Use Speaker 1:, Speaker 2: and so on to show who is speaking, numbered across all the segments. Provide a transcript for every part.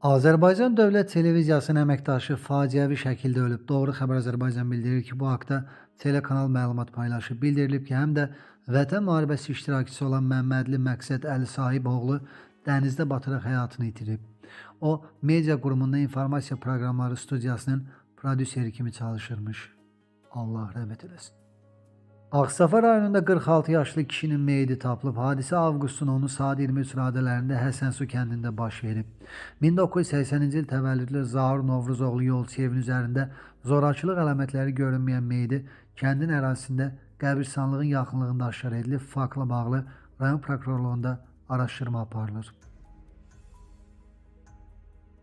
Speaker 1: Azərbaycan Dövlət Televiziyasının əməkdaşı faciəvi şəkildə ölüb. Doğru Xəbər Azərbaycan bildirir ki, bu haqda telekanal məlumat paylaşıb. Bildirilib ki, həm də Vətən müharibəsi iştirakçısı olan Məmmədli Məqsəd Əli Sahiboğlu dənizdə bataraq həyatını itirib. O, media qurumunda informasiya proqramları studiyasının prodüseri kimi çalışırmış. Allah rəhmət eləsin. Ağstafa rayonunda 46 yaşlı kişinin meyidi tapılıb. Hadisə avqustun 10-u saat 23 radələrində Həsənsu kəndində baş verib. 1980-ci il təvəllüdlü Zaur Novruzoğlu yolçu evin üzərində zorakılıq əlamətləri görünməyən meyidi kəndin ərazisində qəbirstanlığın yaxınlığında aşkar edilib. Faktla bağlı rayon prokurorluğunda araşdırma aparılır.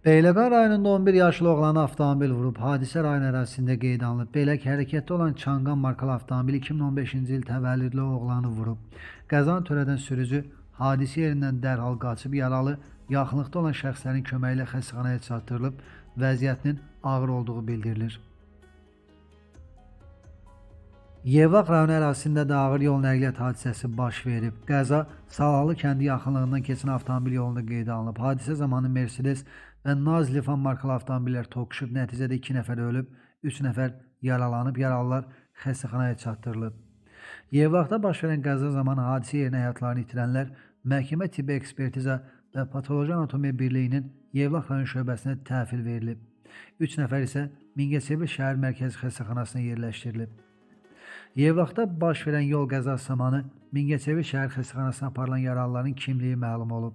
Speaker 1: Beyləqan rayonunda 11 yaşlı oğlanı avtomobil vurub. Hadisə rayon ərazisində qeydə alınıb. Belə ki, hərəkətdə olan Çanqan markalı avtomobil 2015-ci il təvəllüdlü oğlanı vurub. Qəzanı törədən sürücü hadisə yerindən dərhal qaçıb, yaralı yaxınlıqda olan şəxslərin köməyi ilə xəstəxanaya çatdırılıb. Vəziyyətinin ağır olduğu bildirilir. Yevlax rayonu ərazisində də ağır yol nəqliyyat hadisəsi baş verib. Qəza Salalı kəndi yaxınlığından keçən avtomobil yolunda qeydə alınıb. Hadisə zamanı Mercedes və Naz Lifan markalı avtomobillər toqquşub. Nəticədə 2 nəfər ölüb, 3 nəfər yaralanıb, yaralılar xəstəxanaya çatdırılıb. Yevlaxda baş verən qəza zamanı hadisə yerinə həyatlarını itirənlər məhkəmə tibbi ekspertiza və patoloji anatomiya birliyinin Yevlax rayon şöbəsinə təhvil verilib. 3 nəfər isə Mingəçevir şəhər mərkəzi xəstəxanasına yerləşdirilib. Yevlaxda baş verən yol qəzası zamanı Mingəçevir şəhər xəstəxanasına aparılan yaralıların kimliyi məlum olub.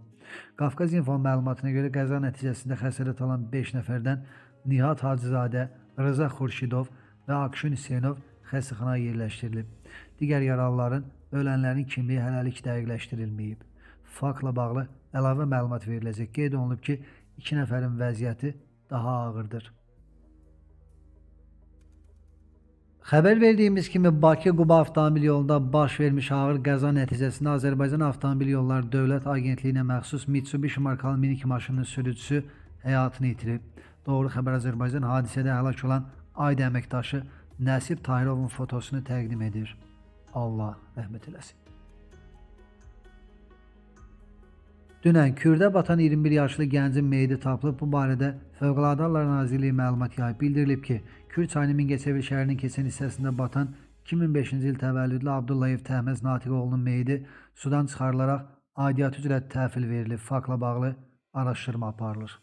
Speaker 1: Qafqaz İnfo məlumatına görə qəza nəticəsində xəsarət alan 5 nəfərdən Nihat Hacızadə, Rıza Xurşidov və Akşun Hüseynov xəstəxanaya yerləşdirilib. Digər yaralıların, ölənlərin kimliyi hələlik dəqiqləşdirilməyib. Faktla bağlı əlavə məlumat veriləcək. Qeyd olunub ki, 2 nəfərin vəziyyəti daha ağırdır. Xəbər verdiyimiz kimi Bakı-Quba avtomobil yolunda baş vermiş ağır qəza nəticəsində Azərbaycan Avtomobil Yolları Dövlət Agentliyinə məxsus Mitsubishi markalı minik maşının sürücüsü həyatını itirib. Doğru Xəbər Azərbaycan hadisədə həlak olan Ayda əməkdaşı Nəsib Tahirovun fotosunu təqdim edir. Allah rəhmət eləsin. Dünən Kürdə batan 21 yaşlı gəncin meyidi tapılıb. Bu barədə Fövqəladə Hallar Nazirliyi məlumat yayıb. Bildirilib ki, Kür çayının Mingəçevir şəhərinin keçən hissəsində batan 2005-ci il təvəllüdlü Abdullayev Təhməz Natiqoğlunun meyidi sudan çıxarılaraq aidiyyatı üzrə təhvil verilib. Faktla bağlı araşdırma aparılır.